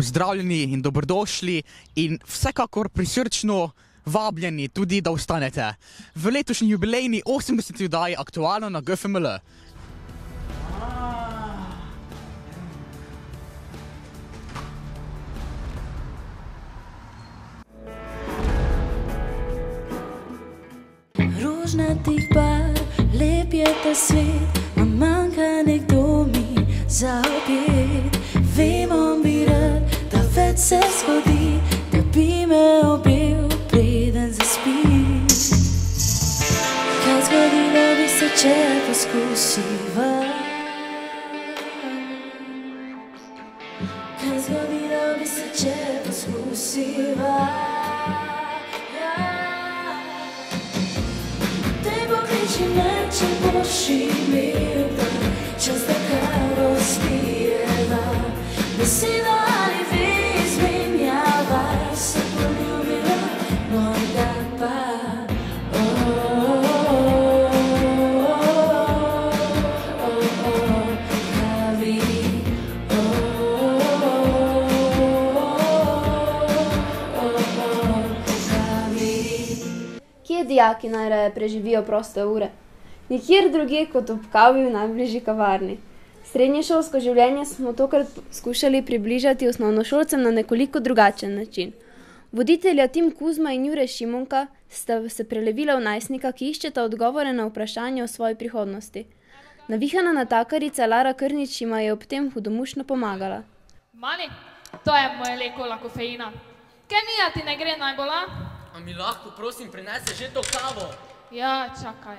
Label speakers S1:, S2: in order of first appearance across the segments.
S1: pozdravljeni in dobrodošli in vsekakor prisrčno vabljeni tudi, da ostanete v letošnji jubilejni 80. oddaji Aktualno na GFML.
S2: Rožnatih par, lep je ta svet, a manjka nekdo mi za objed. Vemo bi rad, da več se zgodi, da bi me objel, preden zaspiš. Kaj zgodilo bi se, če poskusiva? Kaj zgodilo bi se, če poskusiva? Pokliči me, če boš imel dan, čas da kavo spijeva. Beseda ali dve izmenjava, se poljubila, morda pa. Kavi.
S3: Kje dijaki najraje preživijo proste ure? Nikjer drugje kot ob kavi v najbližji kavarni. Srednješolsko življenje smo tokrat skušali približati osnovnošolcem na nekoliko drugačen način. Voditelja Tim Kuzma in Jure Šimunka sta se prelevila v najstnika, ki iščeta odgovore na vprašanje o svoji prihodnosti. Navihana natakarica Lara Krnič jima je ob tem hudomušno pomagala.
S4: Mani, to je molekula kofeina. Kemija ti ne gre najbolj, a?
S5: A mi lahko, prosim, prinese že to kavo?
S4: Ja, čakaj.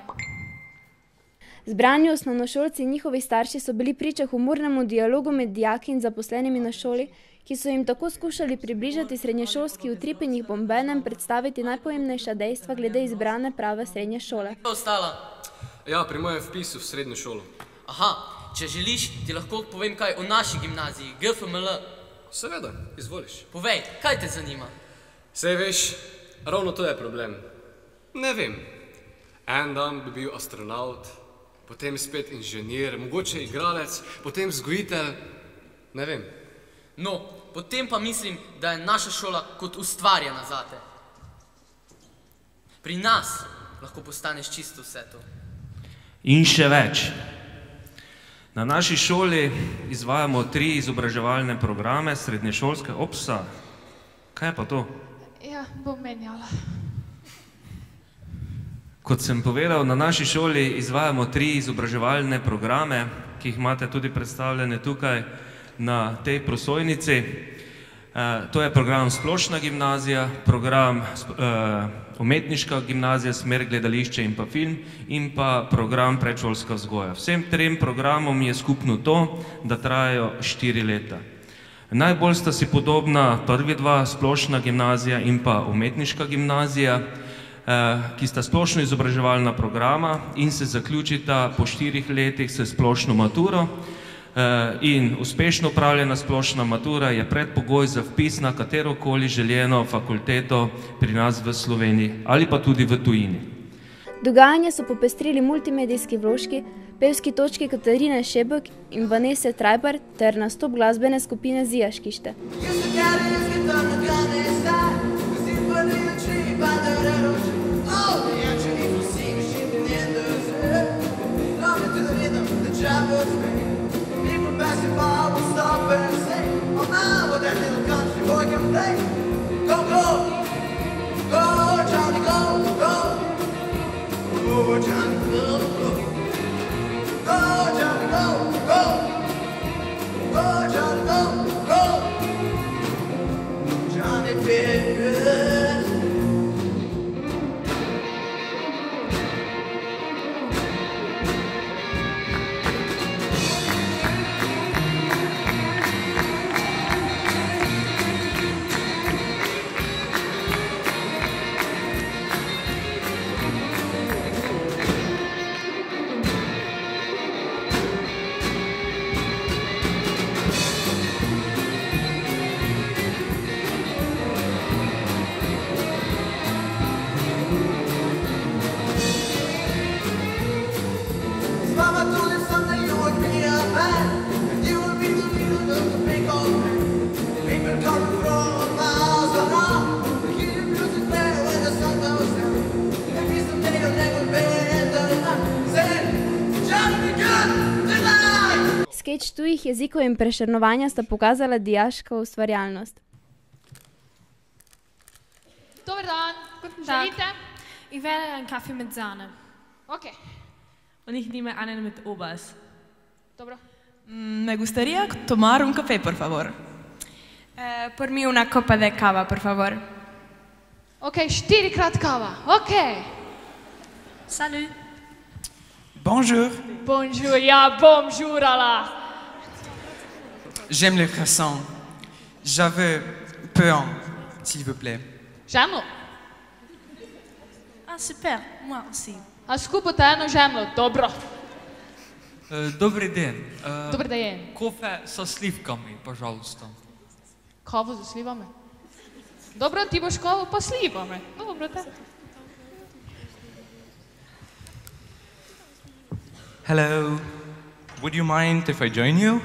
S3: Zbrani osnovnošolci in njihovi starši so bili priča humornemu dialogu med dijaki in zaposlenimi na šoli, ki so jim tako skušali približati srednješolski utrip in jih bombenem predstaviti najpomembnejša dejstva glede izbrane prave srednje šole.
S5: Kje je ostala?
S6: Ja, pri mojem vpisu v srednjo šolo.
S5: Aha, če želiš, ti lahko povem kaj o naši gimnaziji, GFML.
S6: Seveda, izvoliš.
S5: Povej, kaj te zanima?
S6: Sej veš, ravno to je problem. Ne vem. En dan bi bil astronaut, potem spet inženir, mogoče igralec, potem vzgojitelj, ne vem.
S5: No, potem pa mislim, da je naša šola kot ustvarjena zate. Pri nas lahko postaneš čisto vse to.
S7: In še več. Na naši šoli izvajamo 3 izobraževalne programe srednješolske opsa. Kaj je pa to?
S4: Ja, bom menjala.
S7: Kot sem povedal, na naši šoli izvajamo 3 izobraževalne programe, ki jih imate tudi predstavljene tukaj na tej prosojnici. To je program Splošna gimnazija, program Umetniška gimnazija, smer gledališče in pa film in pa program predšolska vzgoja. Vsem 3 programom je skupno to, da trajajo 4 leta. Najbolj sta si podobna prvi 2, Splošna gimnazija in pa Umetniška gimnazija, ki sta splošno izobraževalna programa in se zaključita po 4 letih s splošno maturo. In uspešno upravljena splošna matura je predpogoj za vpis na katerokoli željeno fakulteto pri nas v Sloveniji ali pa tudi v tujini.
S3: Dogajanje so popestrili multimedijski vložki, pevski točki Katarine Šebek in Vanese Trajbar ter nastop glasbene skupine Zijaškište.
S8: Basketball will stop and say, oh now what that little country boy can play. Go, go, go, Johnny, go, go. Go, Johnny, go, go. Go, Johnny, go, go. Go, Johnny, go, go. Johnny, baby.
S3: skeč tujih jezikov in prešernovanja sta pokazala dijaško ustvarjalnost.
S4: Dober dan, kot želite?
S9: Ich werde einen Kaffee mit Sahne.
S4: Okay.
S9: Und ich nehme einen mit Obers.
S4: Dobro.
S10: Me gustaría tomar un café, por favor.
S9: Por mí una copa de cava, por favor.
S4: Ok, 4-krat kava. Ok.
S9: Salut.
S10: Bonjour.
S4: Bonjour, ja bom žurala.
S10: J'aime les croissants. J'avais pain, s'il vous plaît.
S4: Žemlo?
S9: Ah, super. Moi aussi.
S4: A skupite eno žemlo, dobro.
S11: Добрый день.
S4: Dober dan.
S11: Кофе со сливками, пожалуйста.
S4: Kavo z slivami. Dobro, ti boš kavo pa slivami. Dobro, te.
S12: Hello. Would you mind if I join you?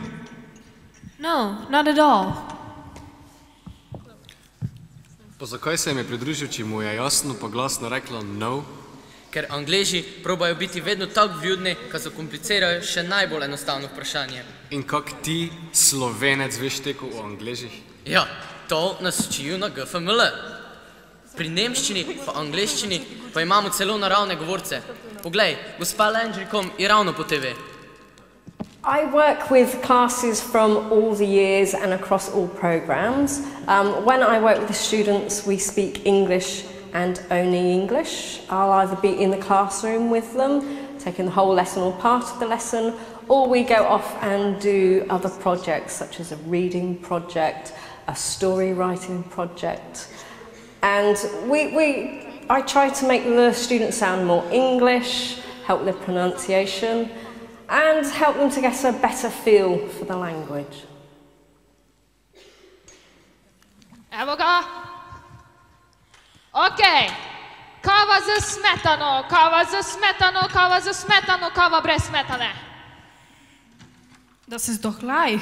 S9: No, not at all.
S6: Pa zakaj se mi pridružil, če mu je jasno pa glasno rekla no?
S5: Ker Angleži probajo biti vedno tako vljudni, ko zakomplicirajo še najbolj enostavno vprašanje.
S6: In kak ti, Slovenec, veš teko o Angležih?
S5: Ja, to nas učijo na GFML. Pri nemščini pa angleščini pa imamo celo naravne govorce. Poglej, gospa Landry.com je ravno po TV.
S13: I work with classes from all the years and across all programs. When I work with the students, we speak English and only English. I'll either be in the classroom with them, taking the whole lesson or part of the lesson, or we go off and do other projects such as a reading project, a story writing project. And I try to make the students sound more English, help their pronunciation, and help them to get a better feel for the language.
S4: Evo ga. Ok. Kava z smetano, kava z smetano, kava z smetano, kava brez smetane.
S10: Das ist doch gleich.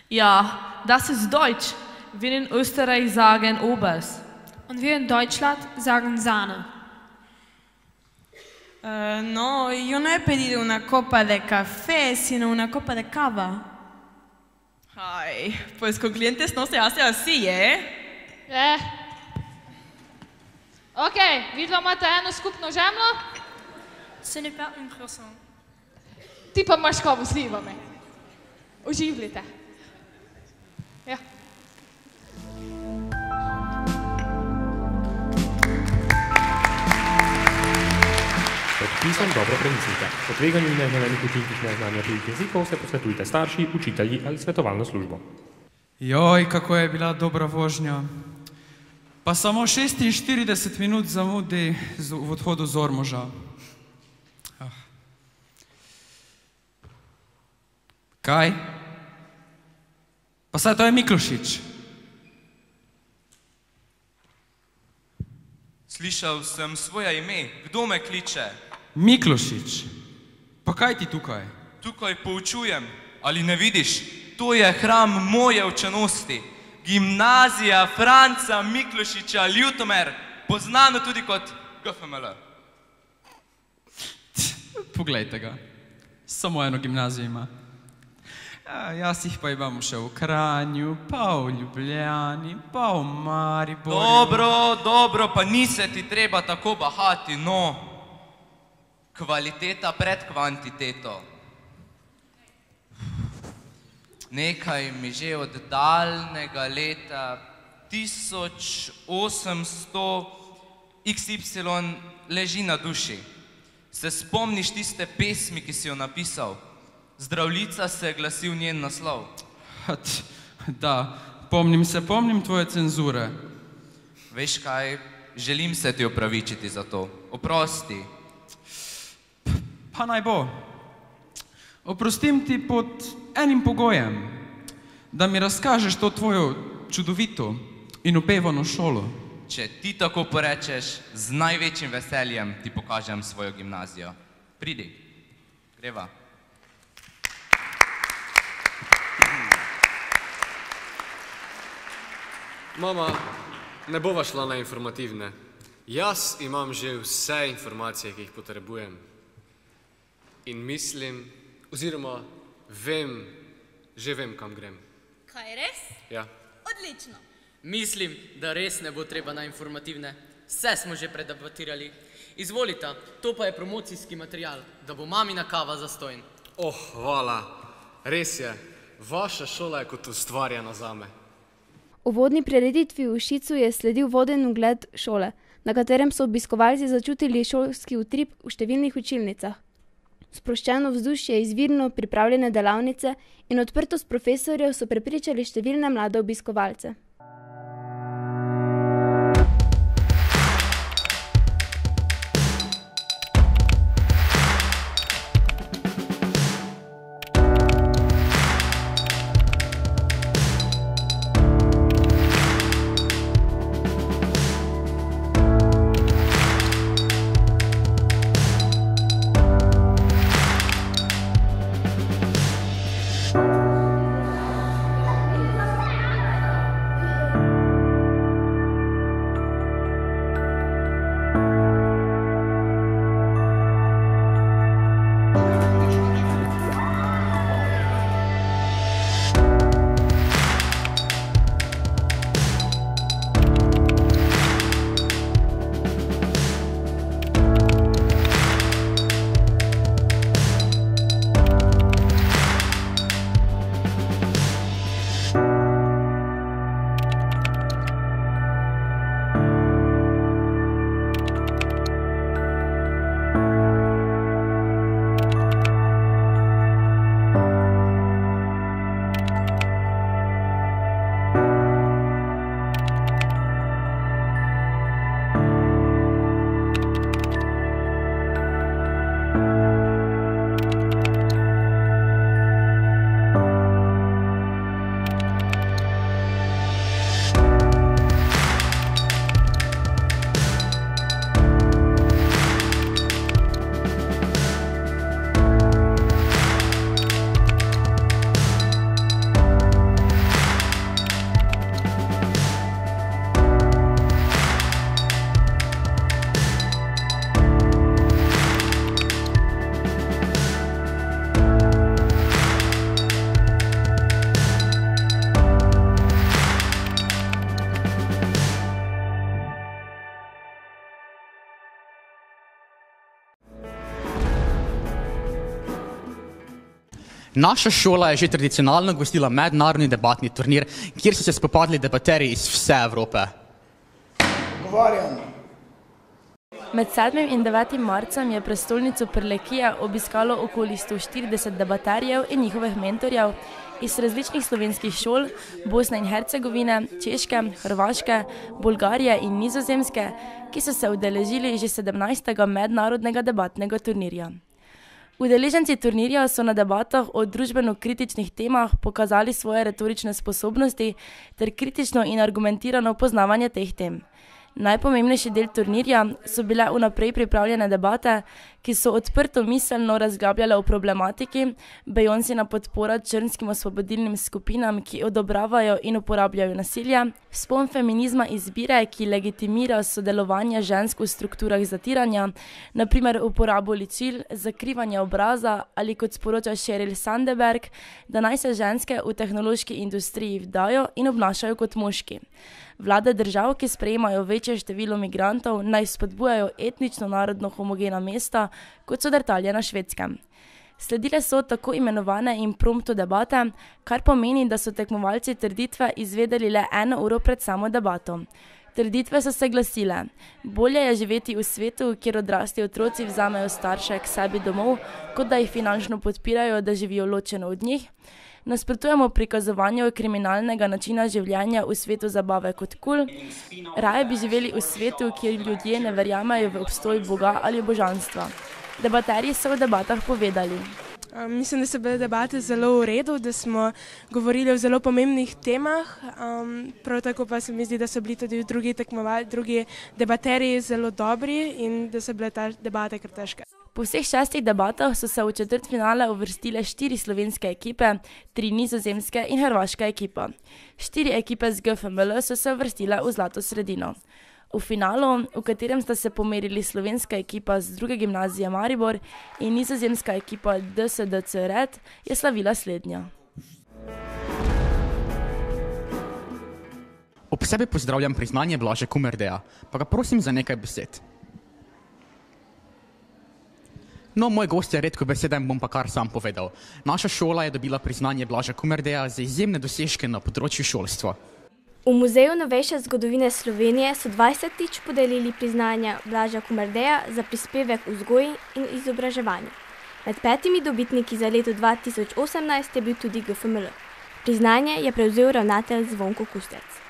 S10: Ja, das ist Deutsch. Wir in Österreich sagen Obers.
S9: Und wir in Deutschland sagen Sahne.
S10: No, yo no he pedido una copa de café, sino una copa de cava. Ay, pues con clientes no se hace así, ¿eh?
S4: Ok, vidva imate eno skupno žemlo?
S9: Ce n'est pas un croissant.
S4: Ti pa imaš kavo s slivami. Uživljite. Ja.
S14: Podpisom dobro premislite. O tveganju in neželenih učinkih neznanja tujih jezikov se posvetujte starši, učitelji ali svetovalno službo.
S15: Joj, kako je bila dobra vožnja. Pa samo 46 minut zamudi v odhodu z Ormoža. Kaj? Pa saj to je Miklošič.
S12: Slišal sem svoje ime. Kdo me kliče?
S15: Miklošič. Pa kaj ti tukaj?
S12: Tukaj poučujem. Ali ne vidiš? To je hram moje učenosti. Gimnazija Franca Miklošiča Ljutomer, poznano tudi kot GFML.
S15: Poglejte ga. Samo eno gimnazijo ima. Jaz jih pa imam še v Kranju, pa v Ljubljani, pa v Mariboru.
S12: Dobro, pa ni se ti treba tako bahati, no. Kvaliteta pred kvantiteto. Nekaj mi že od daljnega leta 1800 XY leži na duši. Se spomniš tiste pesmi, ki si jo napisal? Zdravljica se je glasil njen naslov.
S15: Da, pomnim tvoje cenzure.
S12: Veš kaj, želim se ti opravičiti za to. Oprosti.
S15: Pa naj bo. Oprostim ti pod enim pogojem, da mi razkažeš to tvojo čudovito in opevano šolo.
S12: Če ti tako porečeš, z največjim veseljem ti pokažem svojo gimnazijo. Pridi, greva.
S6: Mama, ne bova šla na informativne. Jaz imam že vse informacije, ki jih potrebujem. In mislim, Oziroma, že vem, kam grem.
S16: Kaj, res?
S6: Ja.
S16: Odlično.
S5: Mislim, da res ne bo treba na informativne. Vse smo že predebatirali. Izvolite, to pa je promocijski material, da bo mamina kava zastojn.
S6: Hvala. Res je. Vaša šola je kot ustvarjena zame.
S3: Uvodni prireditvi v Šicu je sledil voden ogled šole, na katerem so obiskovalci začutili šolski utrip v številnih učilnicah. Sproščeno vzdušje, izvirno pripravljene delavnice in odprtost profesorjev so prepričali številne mlade obiskovalce.
S1: Naša šola je že tradicionalno gostila mednarodni debatni turnir, kjer so se spopadli debaterji iz vse Evrope.
S17: Med 7. in 9. marcem je prestolnico Prlekija obiskalo okoli 140 debaterjev in njihovih mentorjev iz različnih slovenskih šol, Bosne in Hercegovine, Češke, Hrvaške, Bolgarije in Nizozemske, ki so se udeležili že 17. mednarodnega debatnega turnirja. Udeleženci turnirja so na debatah o družbeno-kritičnih temah pokazali svoje retorične sposobnosti ter kritično in argumentirano poznavanje teh tem. Najpomembnejši del turnirja so bile vnaprej pripravljene debate, ki so odprto miselno razglabljale o problematiki, Beyoncina podpora črnskim osvobodilnim skupinam, ki odobravajo in uporabljajo nasilje, vzpon feminizma izbire, ki legitimira sodelovanje žensk v strukturah zatiranja, naprimer uporabo ličil, zakrivanje obraza ali kot sporoča Sheryl Sandberg, da naj se ženske v tehnološki industriji vdajo in obnašajo kot moški. Vlade držav, ki sprejemajo večje število migrantov, naj spodbujajo etnično narodno homogena mesta, kot so Drtalje na Švedskem. Sledile so tako imenovane impromptu debate, kar pomeni, da so tekmovalci trditve izvedeli le 1 uro pred samo debato. Trditve so se glasile: bolje je živeti v svetu, kjer odrasli otroci vzamejo starše k sebi domov, kot da jih finančno podpirajo, da živijo ločeno od njih. Nasprotujemo prikazovanju kriminalnega načina življenja v svetu zabave kot kul. Raje bi živeli v svetu, kjer ljudje ne verjamejo v obstoj Boga ali božanstva. Debaterji so v debatah povedali:
S18: Mislim, da so bile debate zelo v redu, da smo govorili o zelo pomembnih temah, prav tako pa se mi zdi, da so bili tudi drugi debaterji zelo dobri in da so bile ta debate kar težke.
S17: Po vseh 6 debatah so se v četrtfinale uvrstile 4 slovenske ekipe, 3 nizozemske in hrvaška ekipa. 4 ekipe z GFML so se uvrstile v zlato sredino. V finalu, v katerem sta se pomerili slovenska ekipa z druge gimnazije Maribor in nizozemska ekipa DSDC Red, je slavila slednja.
S1: Ob sebi pozdravljam priznanje Blaža Kumerdeja, pa ga prosim za nekaj besed. No, moj gost je redko beseden, bom pa kar sam povedal. Naša šola je dobila priznanje Blaža Kumerdeja za izjemne dosežke na področju šolstva.
S16: V Muzeju novejše zgodovine Slovenije so 20-tič podelili priznanja Blaža Kumerdeja za prispevek v vzgoji in izobraževanju. Med 5 dobitniki za leto 2018 je bil tudi GFML. Priznanje je prevzel ravnatelj Zvonko Kustec.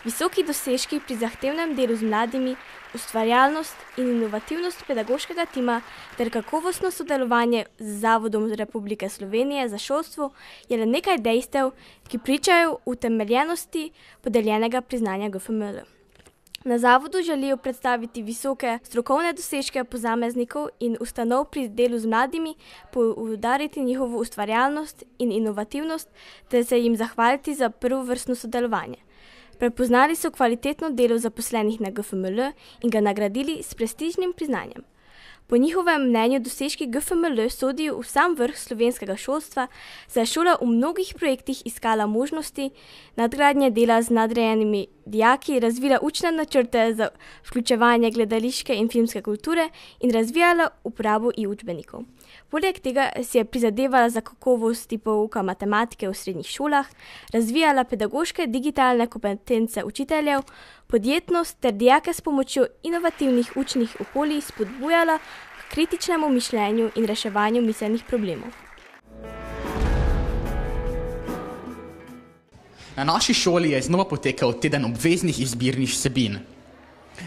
S16: Visoki dosežki pri zahtevnem delu z mladimi, ustvarjalnost in inovativnost pedagoškega tima ter kakovostno sodelovanje z Zavodom Republike Slovenije za šolstvo je le nekaj dejstev, ki pričajo o utemeljenosti podeljenega priznanja GFML. Na zavodu želijo predstaviti visoke strokovne dosežke posameznikov in ustanov pri delu z mladimi, poudariti njihovo ustvarjalnost in inovativnost ter se jim zahvaliti za prvovrstno sodelovanje. Prepoznali so kvalitetno delo zaposlenih na GFML in ga nagradili s prestižnim priznanjem. Po njihovem mnenju dosežki GFML sodijo v sam vrh slovenskega šolstva, saj je šola v mnogih projektih iskala možnosti nadgradnje dela z nadrejenimi dijaki, razvila učne načrte za vključevanje gledališke in filmske kulture in razvijala uporabo e-učbenikov. Poleg tega si je prizadevala za kakovosti pouka matematike v srednjih šolah, razvijala pedagoške digitalne kompetence učiteljev, podjetnost ter dijake s pomočjo inovativnih učnih okolij spodbujala k kritičnemu mišljenju in reševanju miselnih problemov.
S1: Na naši šoli je znova potekal teden obveznih izbirnih vsebin.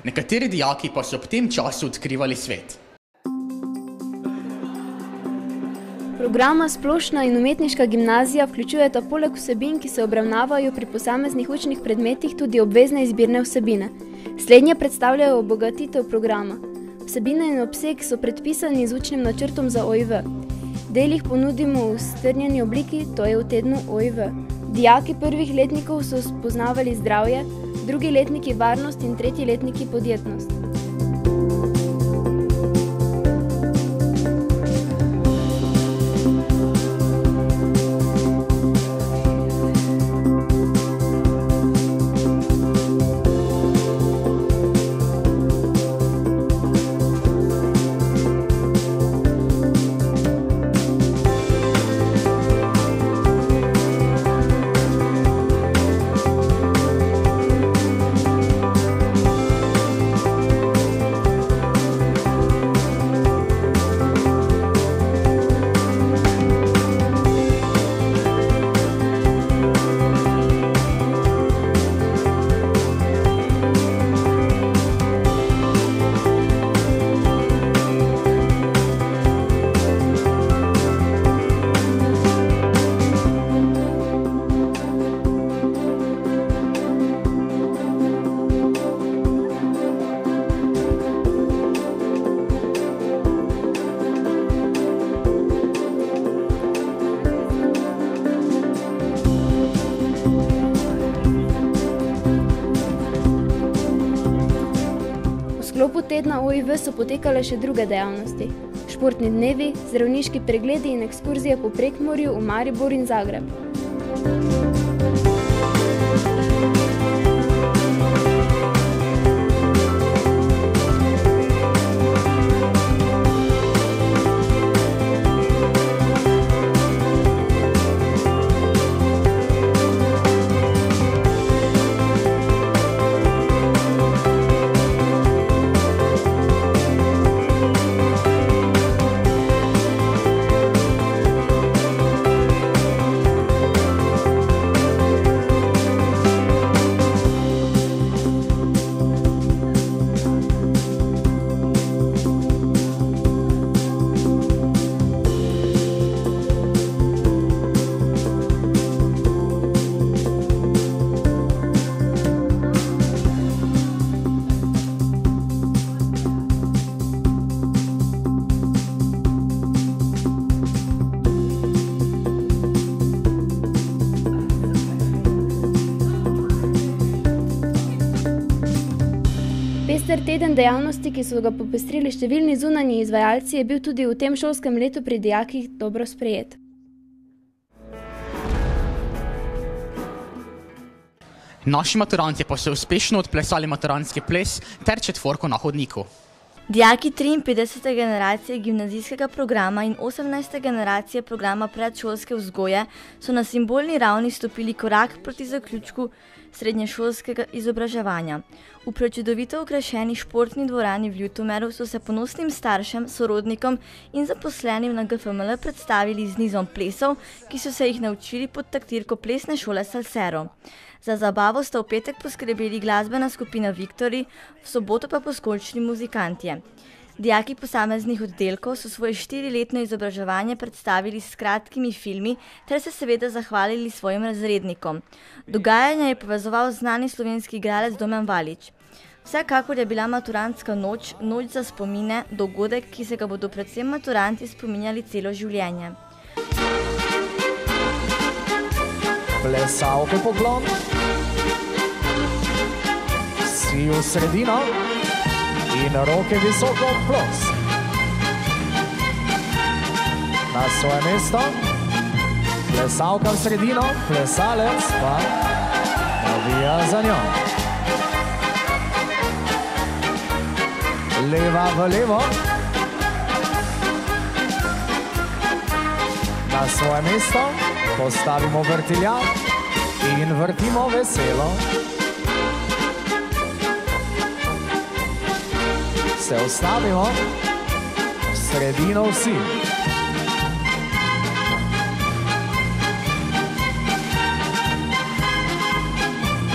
S1: Nekateri dijaki pa so ob tem času odkrivali svet.
S3: Programa Splošna in umetniška gimnazija vključujeta poleg vsebin, ki se obravnavajo pri posameznih učnih predmetih, tudi obvezne izbirne vsebine. Slednje predstavljajo obogatitev programa. Vsebine in obseg so predpisani z učnim načrtom za OIV. Del jih ponudimo v strnjeni obliki, to je v tednu OIV. Dijaki prvih letnikov so spoznavali zdravje, drugi letniki varnost in tretji letniki podjetnost. V sklopu tedna OIV so potekale še druge dejavnosti. Športni dnevi, zdravniški pregledi in ekskurzije po Prekmurju, v Maribor in Zagreb. Pester teden dejavnosti, ki so ga popestrili številni zunanji izvajalci, je bil tudi v tem šolskem letu pri dijakih dobro sprejet.
S1: Naši maturanti pa so uspešno odplesali maturantski ples ter četvorko na hodniku.
S19: Dijaki 53. generacije gimnazijskega programa in 18. generacije programa predšolske vzgoje so na simbolni ravni stopili korak proti zaključku srednješolskega izobraževanja. V prečudovito okrašeni športni dvorani v Ljutomeru so se ponosnim staršem, sorodnikom in zaposlenim na GFML predstavili z nizom plesov, ki so se jih naučili pod taktirko plesne šole Salsero. Za zabavo sta v petek poskrbeli glasbena skupina Viktori, v soboto pa poskočni muzikantje. Dijaki posameznih oddelkov so svoje 4-letno izobraževanje predstavili s kratkimi filmi ter se seveda zahvalili svojim razrednikom. Dogajanje je povezoval znani slovenski igralec Domen Valič. Vsekakor je bila maturantska noč, noč za spomine, dogodek, ki se ga bodo predvsem maturanti spominjali celo življenje.
S20: Plesalke poklon, si v sredino in roke visoko plos. Na svoje mesto, plesalka v sredino, plesalec pa navija za njo. Leva v levo, na svoje mesto postavimo vrtiljak in vrtimo veselo. Se ustavimo, v sredino vsi.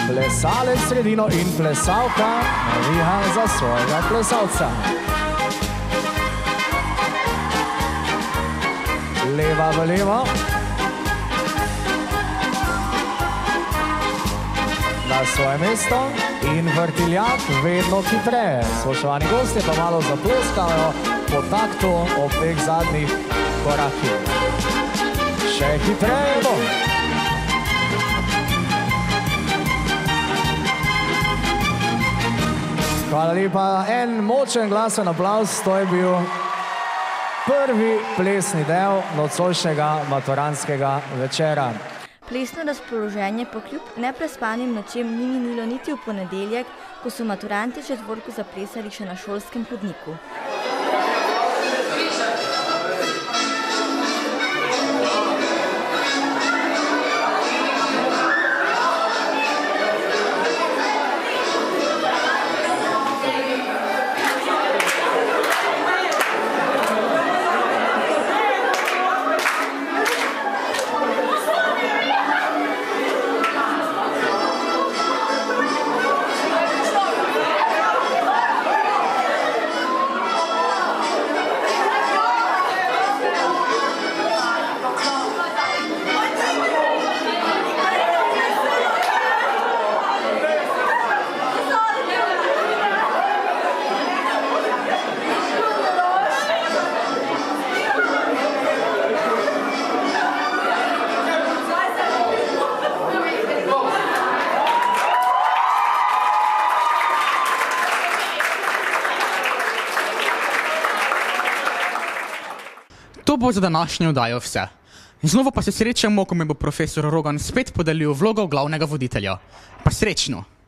S20: Plesalec sredino in plesalka navija za svojega plesalca. Leva v levo. Na svoje mesto in vrtiljak vedno hitreje. Spoštovani gostje pa malo zaploskajo po taktu ob teh zadnjih korakih. Še hitreje bo. Hvala lepa. En močen glasen aplavz, to je bil prvi plesni del nocojšnjega maturantskega večera.
S19: Plesno razpoloženje po kljub neprespanim nočem ni minilo niti v ponedeljek, ko so maturanti četvorko zaplesali še na šolskem hodniku.
S1: To bo za današnjo oddajo vse. Znova pa se srečamo, ko mi bo profesor Rogan spet podelil vlogo glavnega voditelja. Pa srečno!